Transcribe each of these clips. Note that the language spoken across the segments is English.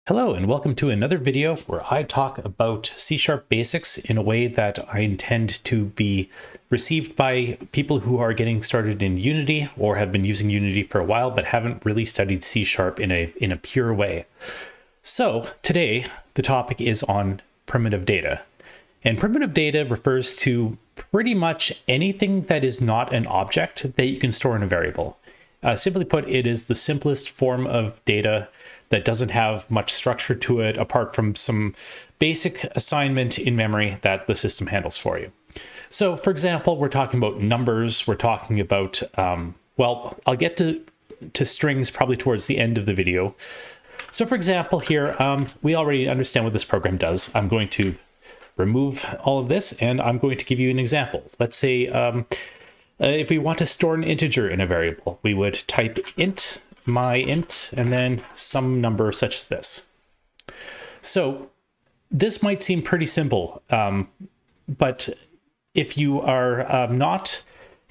Hello and welcome to another video where I talk about C# basics in a way that I intend to be received by people who are getting started in Unity or have been using Unity for a while but haven't really studied C# in a pure way. So today the topic is on primitive data. And primitive data refers to pretty much anything that is not an object that you can store in a variable. Simply put, it is the simplest form of data that doesn't have much structure to it apart from some basic assignment in memory that the system handles for you. So for example, we're talking about numbers, we're talking about, well, I'll get to strings probably towards the end of the video. So for example here, we already understand what this program does. I'm going to remove all of this and I'm going to give you an example. Let's say if we want to store an integer in a variable, we would type int my int and then some number such as this. So this might seem pretty simple, but if you are not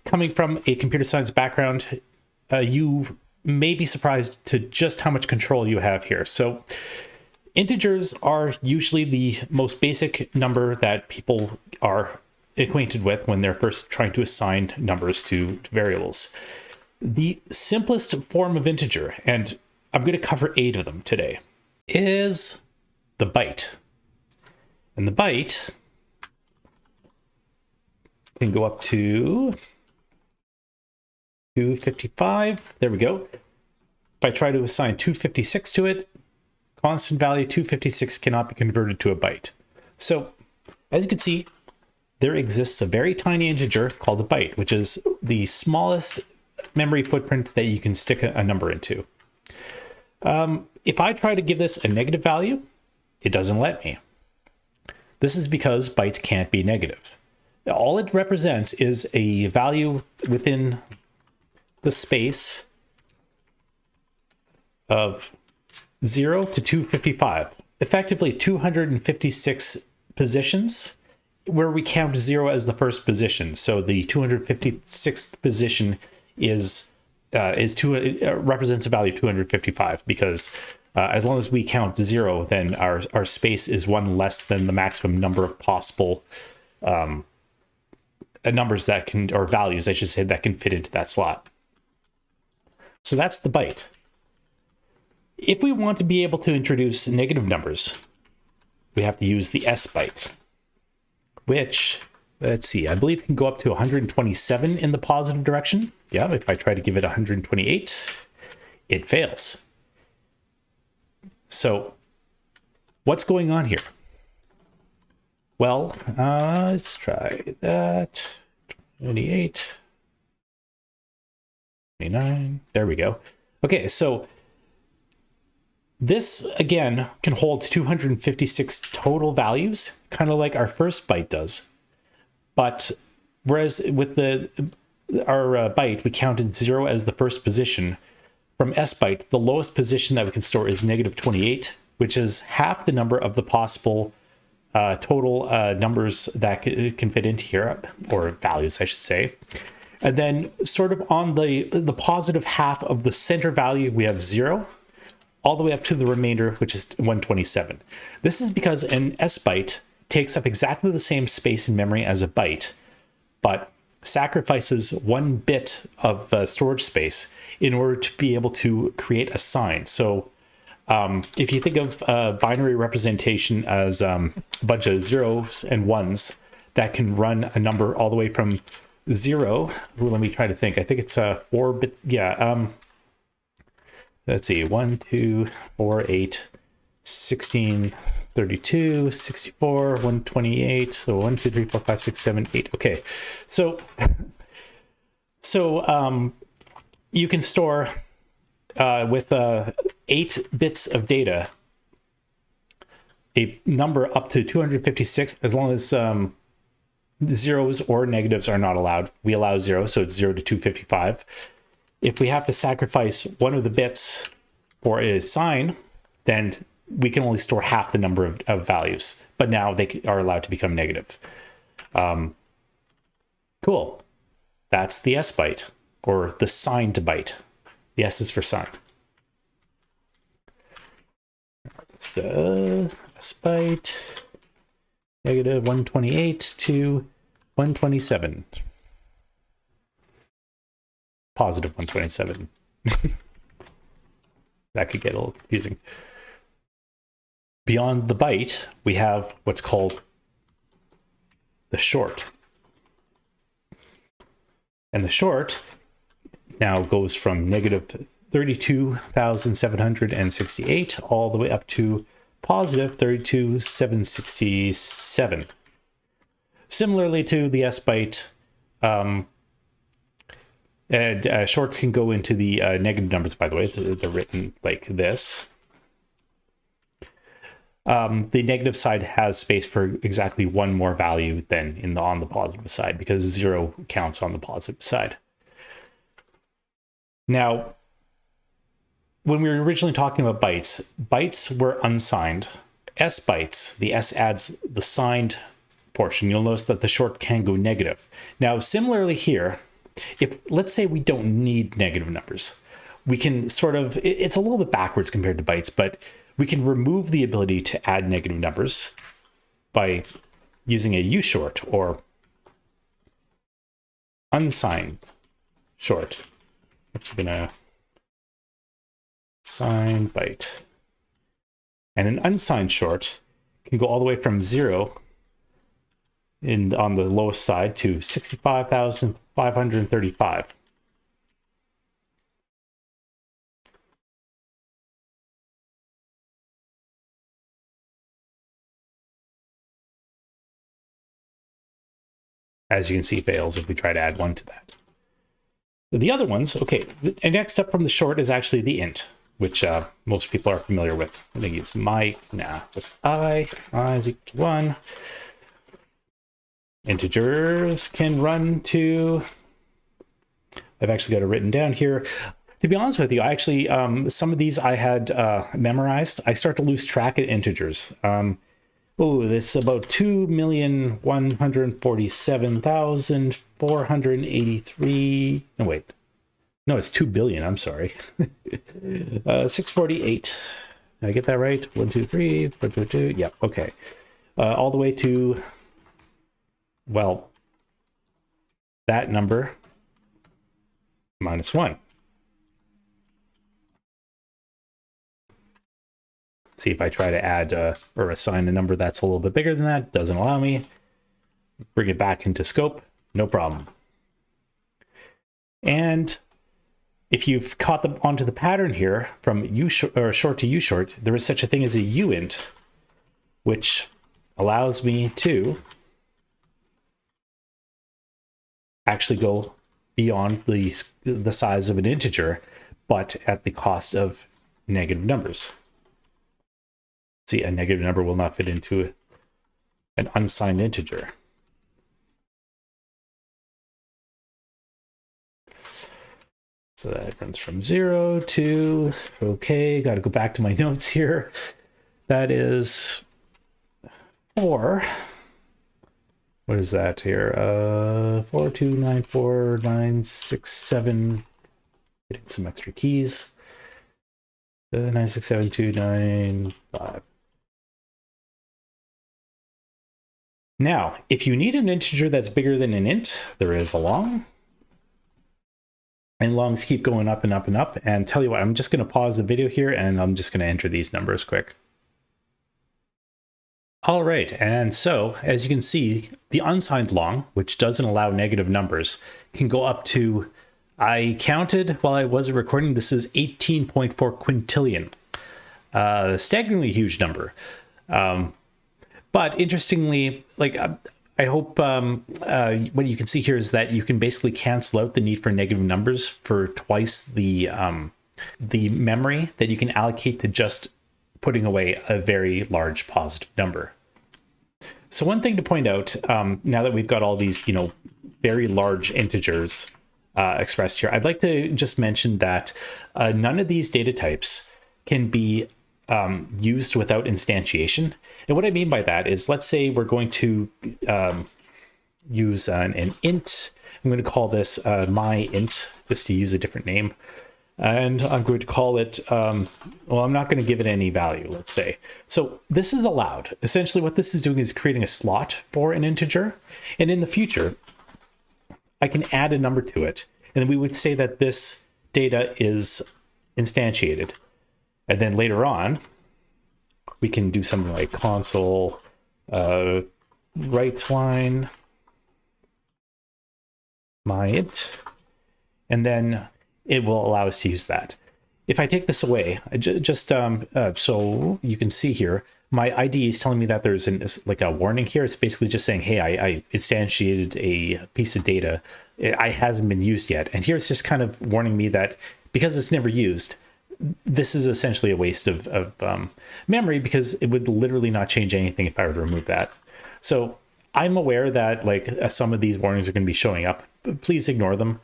coming from a computer science background, you may be surprised to just how much control you have here. So integers are usually the most basic number that people are acquainted with when they're first trying to assign numbers to variables. The simplest form of integer, and I'm going to cover 8 of them today, is the byte. And the byte can go up to 255. There we go. If I try to assign 256 to it, constant value 256 cannot be converted to a byte. So as you can see, there exists a very tiny integer called a byte, which is the smallest memory footprint that you can stick a number into. If I try to give this a negative value, it doesn't let me. This is because bytes can't be negative. All it represents is a value within the space of 0 to 255, effectively 256 positions, where we count 0 as the first position. So the 256th position represents a value of 255 because as long as we count 0, then our space is one less than the maximum number of possible numbers that can, or values I should say, that can fit into that slot. So that's the byte. If we want to be able to introduce negative numbers, we have to use the S byte, which, let's see, I believe can go up to 127 in the positive direction. Yeah, if I try to give it 128, it fails. So what's going on here? Well, let's try that. 28, 29, there we go. Okay, so this, again, can hold 256 total values, kind of like our first byte does. But whereas with our byte, we counted 0 as the first position, from S byte, the lowest position that we can store is negative 28, which is half the number of the possible total numbers that can fit into here, or values, I should say. And then sort of on the positive half of the center value, we have 0, all the way up to the remainder, which is 127. This is because an S byte takes up exactly the same space in memory as a byte, but sacrifices 1 bit of storage space in order to be able to create a sign. So if you think of binary representation as a bunch of zeros and ones that can run a number all the way from 0, let me try to think. I think it's 4 bit. Yeah. Let's see, 1, 2, 4, 8, 16, 32, 64, 128, so 1, 2, 3, 4, 5, 6, 7, 8. Okay, so you can store with 8 bits of data a number up to 256, as long as zeros or negatives are not allowed. We allow 0, so it's 0 to 255. If we have to sacrifice one of the bits for a sign, then we can only store half the number of values, but now they are allowed to become negative. Cool. That's the S byte, or the signed byte. The S is for sign. Let's byte negative 128 to 127. Positive 127. That could get a little confusing. Beyond the byte, we have what's called the short. And the short now goes from negative 32,768 all the way up to positive 32,767. Similarly to the S byte, and shorts can go into the negative numbers, by the way. They're written like this. The negative side has space for exactly one more value than on the positive side, because 0 counts on the positive side. Now, when we were originally talking about bytes, bytes were unsigned. S bytes, the S adds the signed portion. You'll notice that the short can go negative. Now, similarly here, if let's say we don't need negative numbers, we can sort of, it's a little bit backwards compared to bytes, but we can remove the ability to add negative numbers by using a U short or unsigned short. I'm just gonna sign byte. And an unsigned short can go all the way from 0 on the lowest side to 65,535. As you can see, fails if we try to add 1 to that. The other ones, okay, and next up from the short is actually the int, which most people are familiar with. I'm going to use just I is equal to 1. Integers can run to, I've actually got it written down here. To be honest with you, I actually, some of these I had memorized. I start to lose track of integers. This is about 2,147,483. No, wait. No, it's 2 billion. I'm sorry. 648. Did I get that right? 1, 2, 3, 4, 2, 2. Yep. Okay. All the way to, well, that number minus 1. See if I try to add or assign a number that's a little bit bigger than that. Doesn't allow me. Bring it back into scope. No problem. And if you've caught onto the pattern here from short to U short, there is such a thing as a uint, which allows me to actually go beyond the size of an integer, but at the cost of negative numbers. See, a negative number will not fit into an unsigned integer. So that runs from 0 to, okay, got to go back to my notes here. That is 4. What is that here? 4294967. Getting some extra keys. 9672995. Now, if you need an integer that's bigger than an int, there is a long. And longs keep going up and up and up. And tell you what, I'm just going to pause the video here and I'm just going to enter these numbers quick. All right, and so as you can see, the unsigned long, which doesn't allow negative numbers, can go up to, I counted while I wasn't recording, this is 18.4 quintillion. Staggeringly huge number. But interestingly, like I hope what you can see here is that you can basically cancel out the need for negative numbers for twice the memory that you can allocate to just putting away a very large positive number. So one thing to point out, now that we've got all these, very large integers expressed here, I'd like to just mention that none of these data types can be used without instantiation. And what I mean by that is, let's say we're going to use an int. I'm going to call this my int, just to use a different name. And I'm going to call it, well, I'm not going to give it any value, let's say. So this is allowed. Essentially what this is doing is creating a slot for an integer. And in the future, I can add a number to it. And we would say that this data is instantiated. And then later on, we can do something like console write line myint, and then it will allow us to use that. If I take this away, so you can see here, my IDE is telling me that there's like a warning here. It's basically just saying, hey, I instantiated a piece of data. It hasn't been used yet. And here it's just kind of warning me that because it's never used, this is essentially a waste of memory, because it would literally not change anything if I were to remove that. So I'm aware that like some of these warnings are going to be showing up. Please ignore them.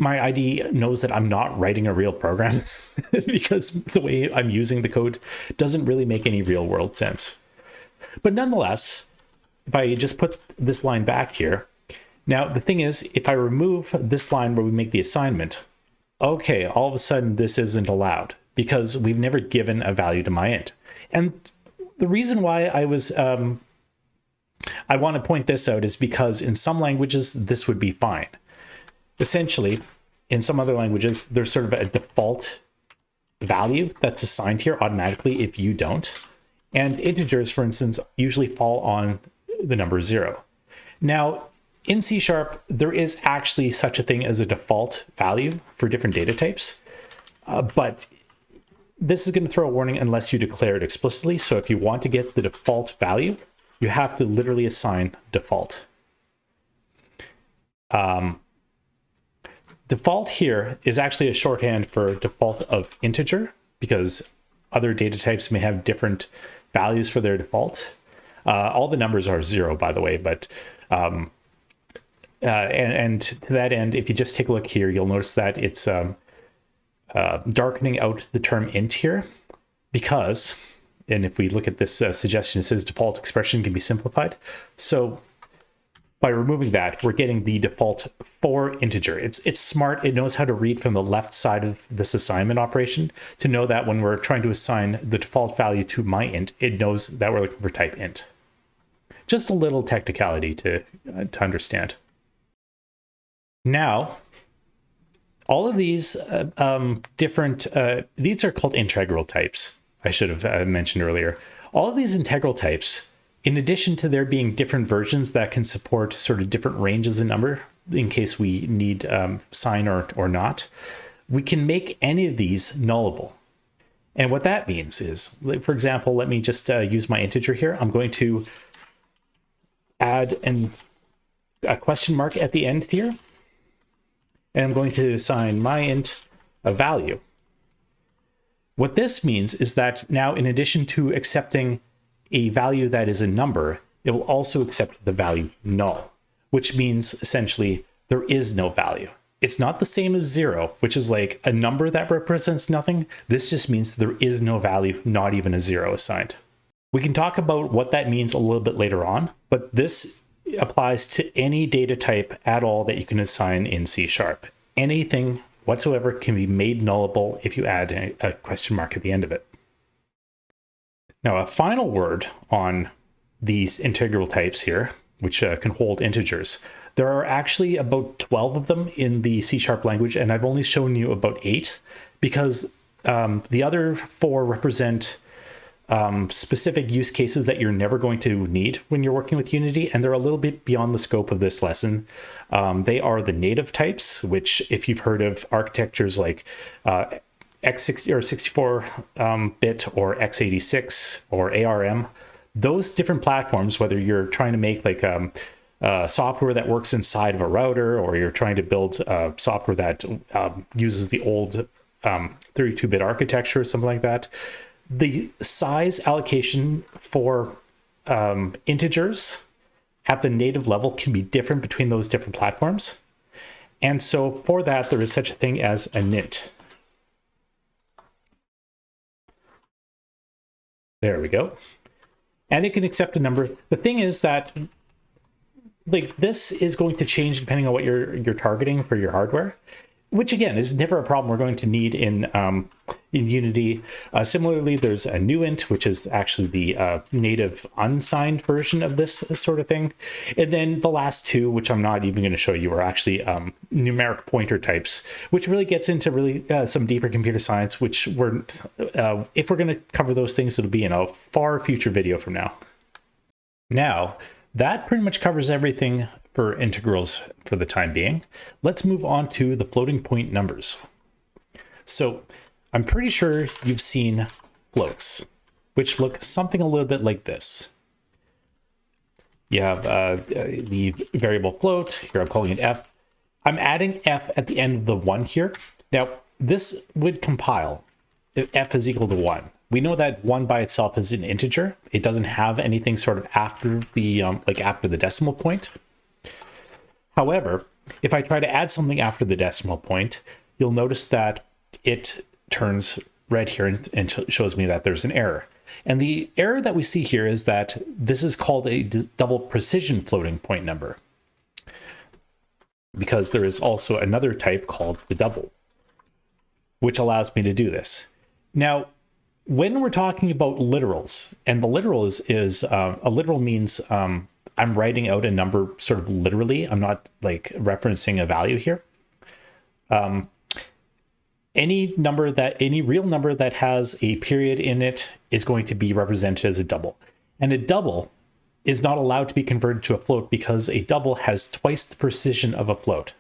My IDE knows that I'm not writing a real program because the way I'm using the code doesn't really make any real world sense. But nonetheless, if I just put this line back here, now the thing is, if I remove this line where we make the assignment, okay, all of a sudden this isn't allowed because we've never given a value to myint. And the reason why I want to point this out is because in some languages, this would be fine. Essentially, in some other languages, there's sort of a default value that's assigned here automatically if you don't. And integers, for instance, usually fall on the number 0. Now, in C#, there is actually such a thing as a default value for different data types. But this is going to throw a warning unless you declare it explicitly. So if you want to get the default value, you have to literally assign default. Default here is actually a shorthand for default of integer, because other data types may have different values for their default. All the numbers are 0, by the way, but and to that end, if you just take a look here, you'll notice that it's darkening out the term int here, because, and if we look at this suggestion, it says default expression can be simplified. So by removing that, we're getting the default for integer. It's smart. It knows how to read from the left side of this assignment operation to know that when we're trying to assign the default value to myint, it knows that we're looking for type int. Just a little technicality to understand. Now, all of these these are called integral types. I should have mentioned earlier. All of these integral types, in addition to there being different versions that can support sort of different ranges in number, in case we need sign or not, we can make any of these nullable. And what that means is, for example, let me just use my integer here. I'm going to add a question mark at the end here. And I'm going to assign myint a value. What this means is that now, in addition to accepting a value that is a number, it will also accept the value null, which means essentially there is no value. It's not the same as 0, which is like a number that represents nothing. This just means there is no value, not even a 0 assigned. We can talk about what that means a little bit later on, but this applies to any data type at all that you can assign in C#. Anything whatsoever can be made nullable if you add a question mark at the end of it. Now, a final word on these integral types here, which can hold integers. There are actually about 12 of them in the C# language, and I've only shown you about 8 because the other 4 represent specific use cases that you're never going to need when you're working with Unity, and they're a little bit beyond the scope of this lesson. They are the native types, which, if you've heard of architectures like x60 or 64-bit or x86 or ARM, those different platforms, whether you're trying to make like software that works inside of a router, or you're trying to build software that uses the old 32-bit architecture or something like that, the size allocation for integers at the native level can be different between those different platforms. And so for that, there is such a thing as a nint. There we go. And it can accept a number. The thing is that like this is going to change depending on what you're targeting for your hardware. which again is never a problem we're going to need in Unity. Similarly, there's a new int, which is actually the native unsigned version of this sort of thing. And then the last two, which I'm not even going to show you, are actually numeric pointer types, which really gets into really some deeper computer science, which if we're going to cover those things, it'll be in a far future video from now. Now, that pretty much covers everything for integrals for the time being. Let's move on to the floating point numbers. So I'm pretty sure you've seen floats, which look something a little bit like this. You have the variable float, here I'm calling it f. I'm adding f at the end of the 1 here. Now, this would compile if f is equal to 1. We know that 1 by itself is an integer. It doesn't have anything sort of after the after the decimal point. However, if I try to add something after the decimal point, you'll notice that it turns red here and shows me that there's an error. And the error that we see here is that this is called a double precision floating point number, because there is also another type called the double, which allows me to do this. Now, when we're talking about literals, and the literal is a literal means I'm writing out a number sort of literally. I'm not like referencing a value here. Any real number that has a period in it is going to be represented as a double. And a double is not allowed to be converted to a float because a double has twice the precision of a float.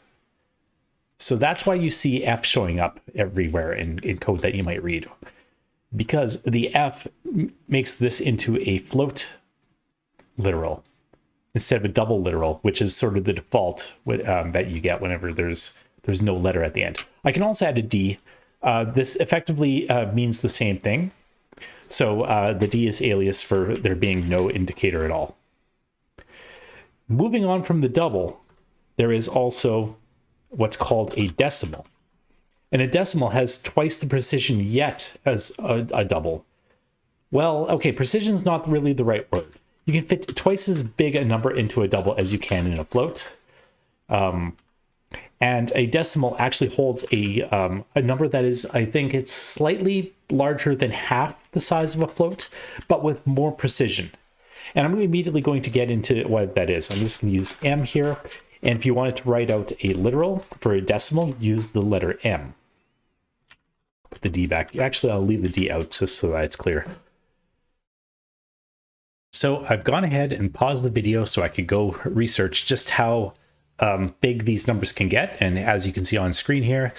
So that's why you see f showing up everywhere in code that you might read, because the f makes this into a float literal instead of a double literal, which is sort of the default that you get whenever there's no letter at the end. I can also add a d. This effectively means the same thing. So the d is alias for there being no indicator at all. Moving on from the double, there is also what's called a decimal. And a decimal has twice the precision yet as a double. Well, okay, precision is not really the right word. You can fit twice as big a number into a double as you can in a float. And a decimal actually holds a number that is, I think it's slightly larger than half the size of a float, but with more precision. And I'm immediately going to get into what that is. I'm just going to use m here. And if you wanted to write out a literal for a decimal, use the letter m. Put the d back. Actually, I'll leave the d out just so that it's clear. So I've gone ahead and paused the video so I could go research just how big these numbers can get. And as you can see on screen here,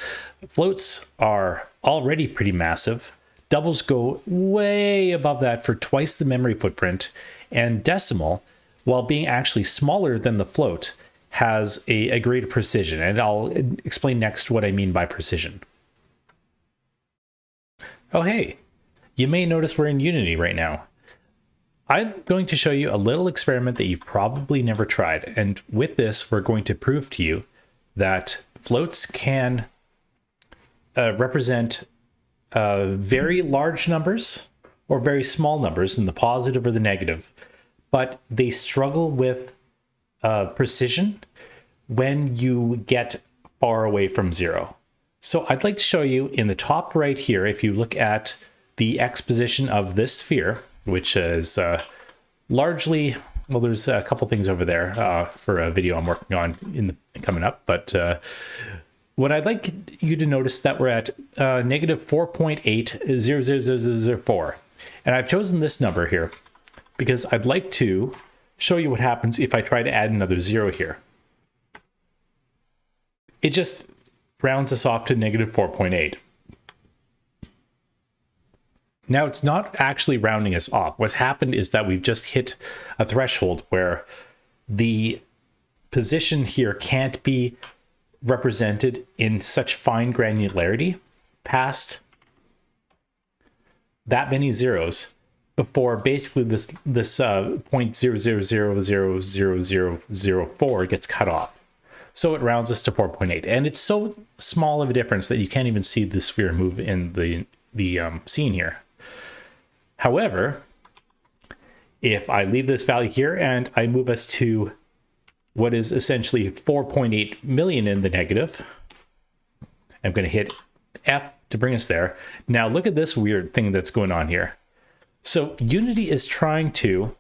floats are already pretty massive. Doubles go way above that for twice the memory footprint. And decimal, while being actually smaller than the float, has a greater precision. And I'll explain next what I mean by precision. Oh, hey, you may notice we're in Unity right now. I'm going to show you a little experiment that you've probably never tried. And with this, we're going to prove to you that floats can represent very large numbers or very small numbers in the positive or the negative, but they struggle with precision when you get far away from 0. So I'd like to show you in the top right here, if you look at the x position of this sphere, which is largely, well, there's a couple things over there for a video I'm working on coming up, but what I'd like you to notice that we're at negative 4.8000004. And I've chosen this number here because I'd like to show you what happens if I try to add another 0 here. It just rounds us off to negative 4.8. Now, it's not actually rounding us off. What's happened is that we've just hit a threshold where the position here can't be represented in such fine granularity past that many zeros before basically this 0.00000004 gets cut off. So it rounds us to 4.8. And it's so small of a difference that you can't even see the sphere move in the scene here. However, if I leave this value here and I move us to what is essentially 4.8 million in the negative, I'm going to hit F to bring us there. Now look at this weird thing that's going on here. So Unity is trying to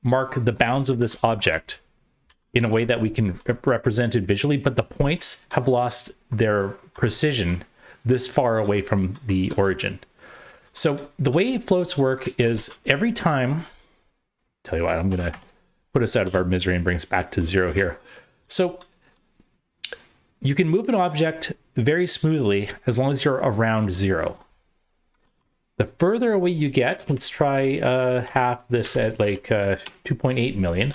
mark the bounds of this object in a way that we can represent it visually, but the points have lost their precision this far away from the origin. So the way floats work is every time, tell you what, I'm going to put us out of our misery and bring us back to 0 here. So you can move an object very smoothly as long as you're around 0. The further away you get, let's try half this at like 2.8 million.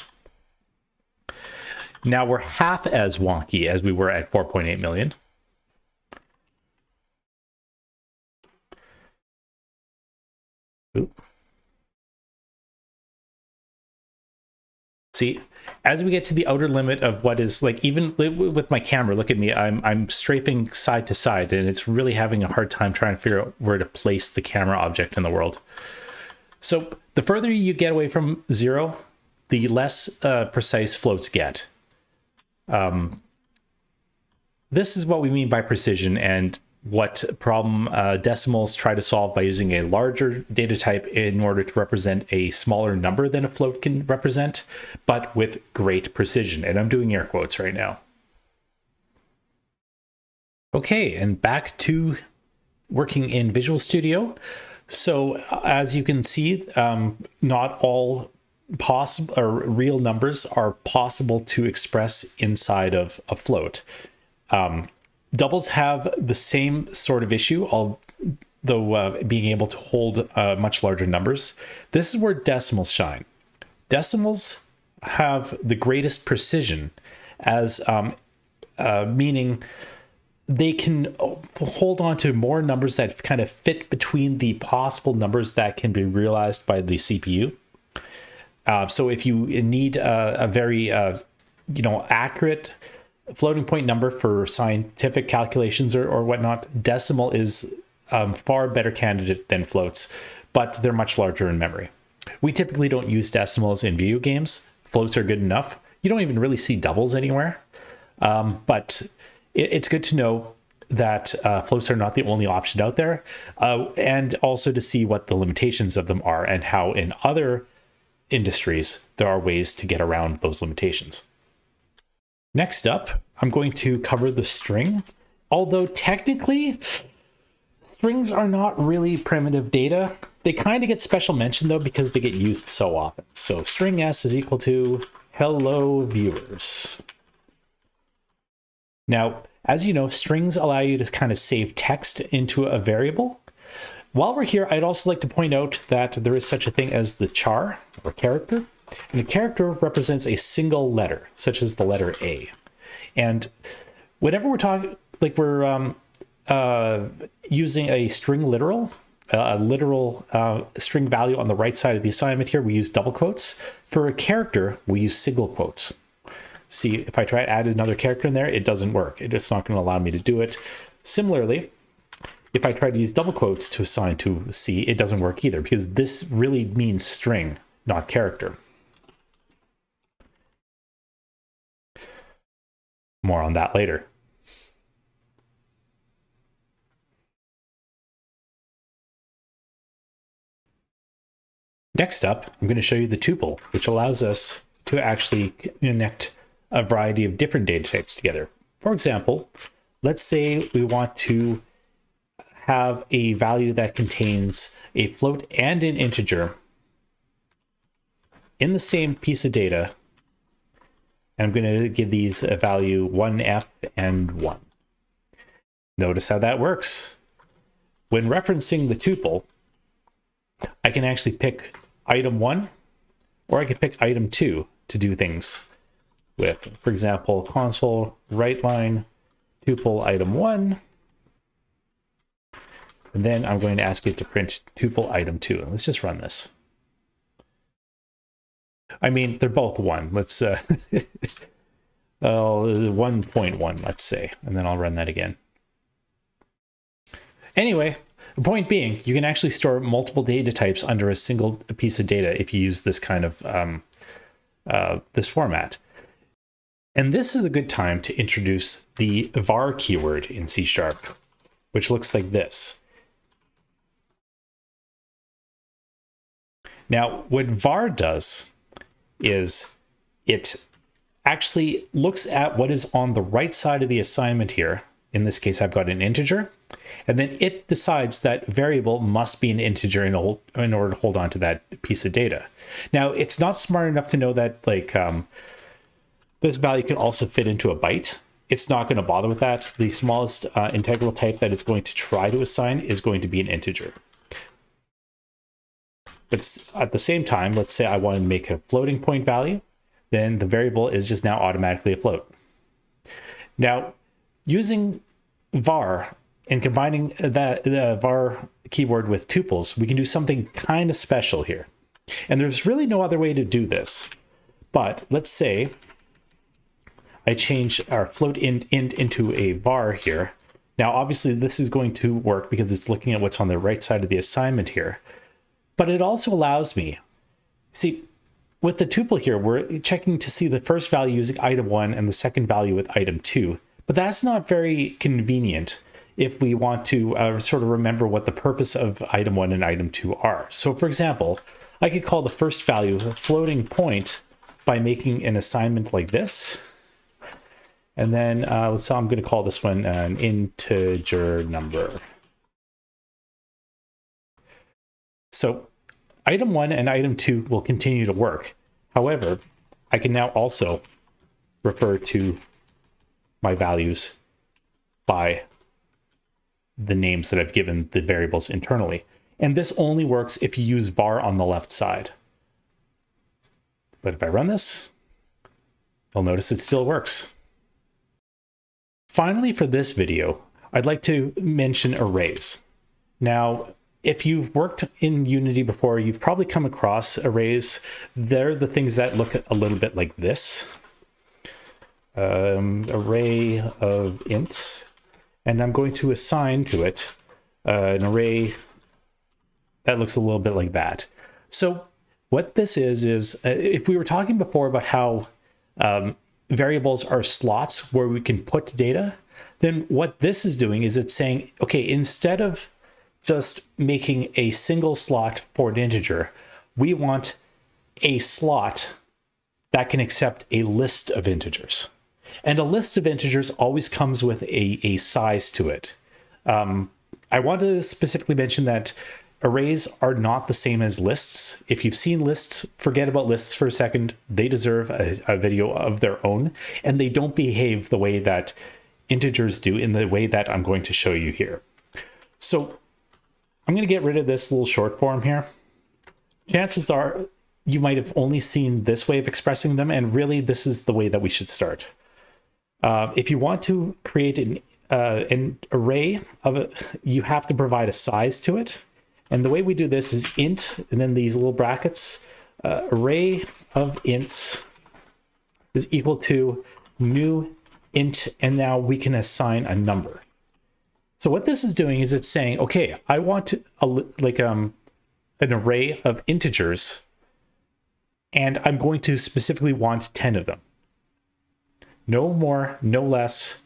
Now we're half as wonky as we were at 4.8 million. Oop. See, as we get to the outer limit of what is like, even with my camera, look at me, I'm strafing side to side, and it's really having a hard time trying to figure out where to place the camera object in the world. So the further you get away from 0, the less precise floats get. This is what we mean by precision, and what problem decimals try to solve by using a larger data type in order to represent a smaller number than a float can represent, but with great precision. And I'm doing air quotes right now. Okay, and back to working in Visual Studio. So as you can see, not all possible or real numbers are possible to express inside of a float. Doubles have the same sort of issue, although being able to hold much larger numbers. This is where decimals shine. Decimals have the greatest precision, as meaning they can hold on to more numbers that kind of fit between the possible numbers that can be realized by the CPU. So if you need a very accurate floating point number for scientific calculations or whatnot, decimal is far better candidate than floats, but they're much larger in memory. We typically don't use decimals in video games. Floats are good enough. You don't even really see doubles anywhere, but it's good to know that floats are not the only option out there, and also to see what the limitations of them are and how in other industries there are ways to get around those limitations. Next up, I'm going to cover the string. Although technically, strings are not really primitive data. They kind of get special mention though because they get used so often. So string s is equal to hello viewers. Now, as you know, strings allow you to kind of save text into a variable. While we're here, I'd also like to point out that there is such a thing as the char, or character. And a character represents a single letter, such as the letter A. And whenever we're talking, like we're using a string literal, string value on the right side of the assignment here, we use double quotes. For a character, we use single quotes. See, if I try to add another character in there, it doesn't work. It's not going to allow me to do it. Similarly, if I try to use double quotes to assign to C, it doesn't work either, because this really means string, not character. More on that later. Next up, I'm going to show you the tuple, which allows us to actually connect a variety of different data types together. For example, let's say we want to have a value that contains a float and an integer in the same piece of data. I'm going to give these a value 1f and 1. Notice how that works. When referencing the tuple, I can actually pick item 1, or I can pick item 2 to do things with. For example, console write line tuple item 1, and then I'm going to ask it to print tuple item 2. And let's just run this. I mean, they're both 1. Let's 1.1, let's say, and then I'll run that again. Anyway, the point being, you can actually store multiple data types under a single piece of data if you use this kind of this format. And this is a good time to introduce the var keyword in C#, which looks like this. Now, what var does is it actually looks at what is on the right side of the assignment here. In this case, I've got an integer, and then it decides that variable must be an integer in order to hold on to that piece of data. Now, it's not smart enough to know that this value can also fit into a byte. It's not going to bother with that. The smallest integral type that it's going to try to assign is going to be an integer. But at the same time, let's say I want to make a floating point value, then the variable is just now automatically a float. Now, using var and combining the var keyword with tuples, we can do something kind of special here. And there's really no other way to do this. But let's say I change our float int into a var here. Now, obviously, this is going to work because it's looking at what's on the right side of the assignment here. But it also allows me, see, with the tuple here, we're checking to see the first value using item 1 and the second value with item 2. But that's not very convenient if we want to sort of remember what the purpose of item 1 and item 2 are. So, for example, I could call the first value a floating point by making an assignment like this. And then let's say I'm going to call this one an integer number. So item 1 and item 2 will continue to work. However, I can now also refer to my values by the names that I've given the variables internally. And this only works if you use var on the left side. But if I run this, you'll notice it still works. Finally, for this video, I'd like to mention arrays. Now, if you've worked in Unity before, you've probably come across arrays. They're the things that look a little bit like this. Array of int, and I'm going to assign to it an array that looks a little bit like that. So what this is if we were talking before about how variables are slots where we can put data, then what this is doing is it's saying, okay, instead of just making a single slot for an integer, we want a slot that can accept a list of integers. And a list of integers always comes with a size to it. I want to specifically mention that arrays are not the same as lists. If you've seen lists, forget about lists for a second. They deserve a video of their own, and they don't behave the way that integers do in the way that I'm going to show you here. So I'm going to get rid of this little short form here. Chances are you might have only seen this way of expressing them, and really this is the way that we should start. If you want to create an array of it, you have to provide a size to it. And the way we do this is int, and then these little brackets, array of ints is equal to new int, and now we can assign a number. So what this is doing is it's saying, okay, I want an array of integers, and I'm going to specifically want 10 of them. No more, no less.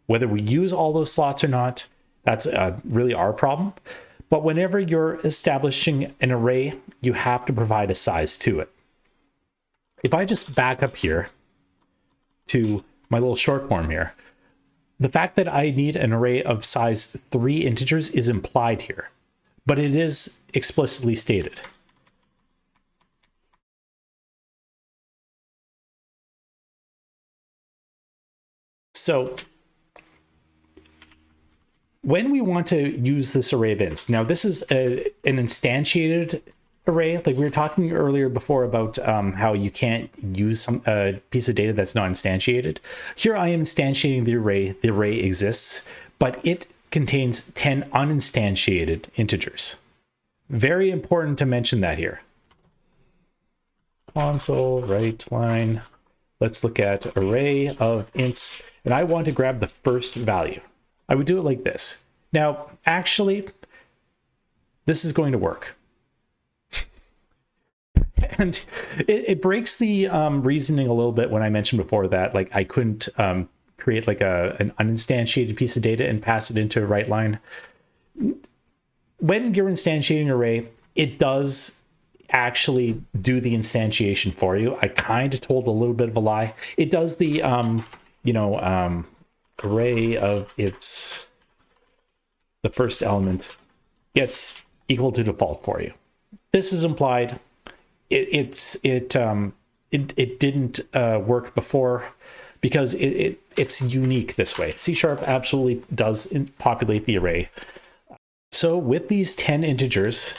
Whether we use all those slots or not, that's really our problem. But whenever you're establishing an array, you have to provide a size to it. If I just back up here to my little short form here, the fact that I need an array of size 3 integers is implied here, but it is explicitly stated. So when we want to use this array of ints, now this is an instantiated array. Like we were talking earlier before about how you can't use a piece of data that's not instantiated. Here I am instantiating the array. The array exists, but it contains 10 uninstantiated integers. Very important to mention that here. Console, right line. Let's look at array of ints, and I want to grab the first value. I would do it like this. Now, actually, this is going to work. And it breaks the reasoning a little bit when I mentioned before that like I couldn't create like an uninstantiated piece of data and pass it into a write line. When you're instantiating an array, it does actually do the instantiation for you. I kind of told a little bit of a lie. It does the array of its the first element gets equal to default for you. This is implied. It didn't work before because it's unique this way. C# absolutely does populate the array. So with these 10 integers,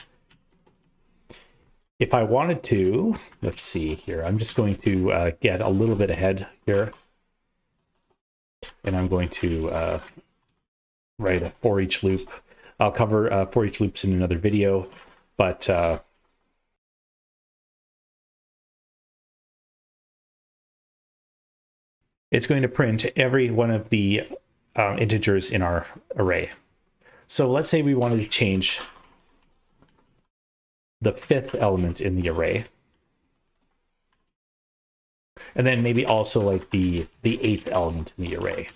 if I wanted to, let's see here, I'm just going to get a little bit ahead here. And I'm going to write a for each loop. I'll cover for each loops in another video, but it's going to print every one of the integers in our array. So let's say we wanted to change the 5th element in the array. And then maybe also like the 8th element in the array.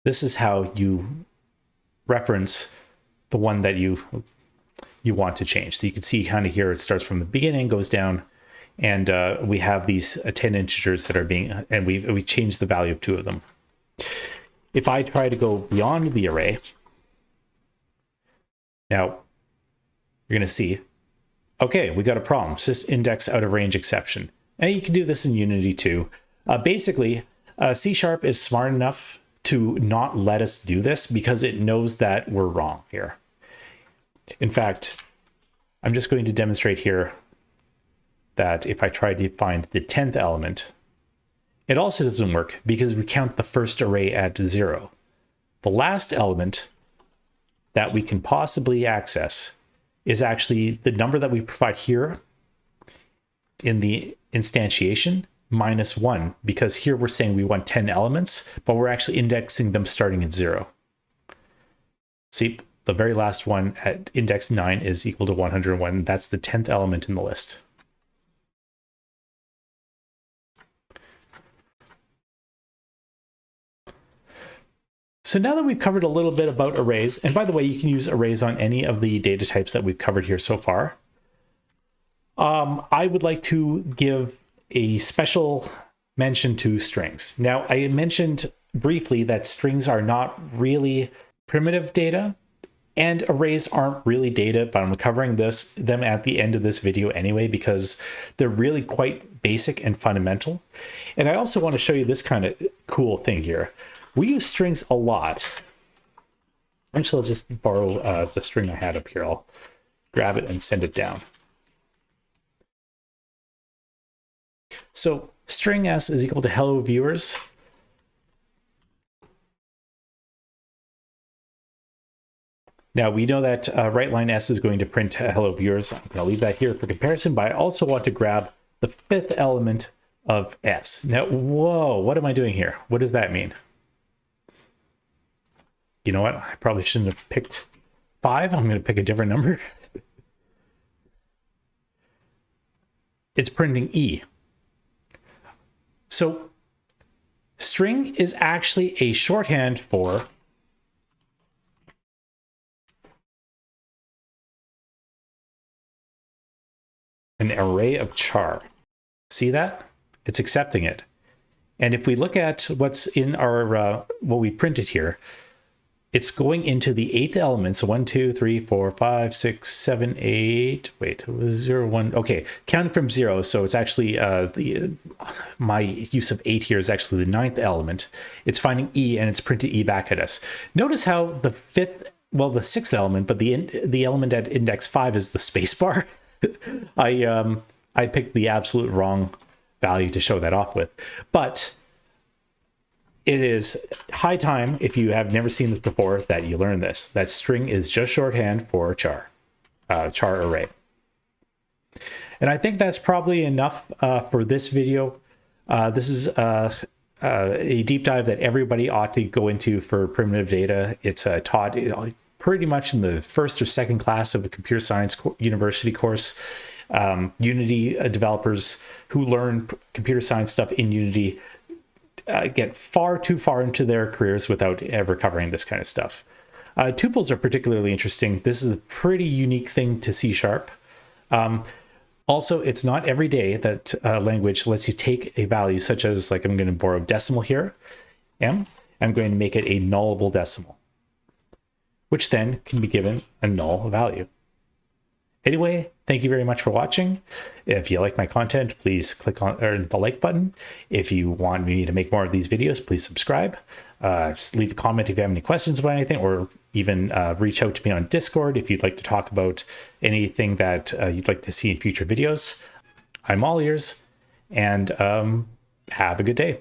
This is how you reference the one that you want to change. So you can see kind of here, it starts from the beginning, goes down, and we have these 10 integers that are being, and we changed the value of 2 of them. If I try to go beyond the array, now you're going to see, okay, we got a problem, sysindex out of range exception. And you can do this in Unity too. Basically, C# is smart enough to not let us do this because it knows that we're wrong here. In fact, I'm just going to demonstrate here that if I try to find the 10th element, it also doesn't work because we count the first array at 0. The last element that we can possibly access is actually the number that we provide here in the instantiation minus 1, because here we're saying we want 10 elements, but we're actually indexing them starting at 0. See, the very last one at index 9 is equal to 101. That's the 10th element in the list. So now that we've covered a little bit about arrays, and by the way, you can use arrays on any of the data types that we've covered here so far. I would like to give a special mention to strings. Now, I mentioned briefly that strings are not really primitive data, and arrays aren't really data, but I'm covering them at the end of this video anyway, because they're really quite basic and fundamental. And I also want to show you this kind of cool thing here. We use strings a lot. Actually, I'll just borrow the string I had up here. I'll grab it and send it down. So string s is equal to hello viewers. Now we know that write line s is going to print hello viewers. I'm going to leave that here for comparison, but I also want to grab the 5th element of s. Now, whoa, what am I doing here? What does that mean? You know what? I probably shouldn't have picked 5. I'm going to pick a different number. It's printing E. So string is actually a shorthand for an array of char. See that? It's accepting it. And if we look at what's in our what we printed here, it's going into the 8th element. So 1, 2, 3, 4, 5, 6, 7, 8. Wait, it was 0, 1. Okay, counting from 0. So it's actually my use of 8 here is actually the 9th element. It's finding E and it's printed E back at us. Notice how the 6th element, but the element at index 5 is the space bar. I picked the absolute wrong value to show that off with, but it is high time, if you have never seen this before, that you learn this. That string is just shorthand for char array. And I think that's probably enough for this video. This is a deep dive that everybody ought to go into for primitive data. It's taught pretty much in the 1st or 2nd class of a computer science university course. Unity developers who learn computer science stuff in Unity get far too far into their careers without ever covering this kind of stuff. Tuples are particularly interesting. This is a pretty unique thing to C#. Also, it's not every day that language lets you take a value such as, like, I'm going to borrow decimal here, m. I'm going to make it a nullable decimal, which then can be given a null value. Anyway, thank you very much for watching. If you like my content, please click on the like button. If you want me to make more of these videos, please subscribe. Just leave a comment if you have any questions about anything, or even reach out to me on Discord if you'd like to talk about anything that you'd like to see in future videos. I'm all ears, and have a good day.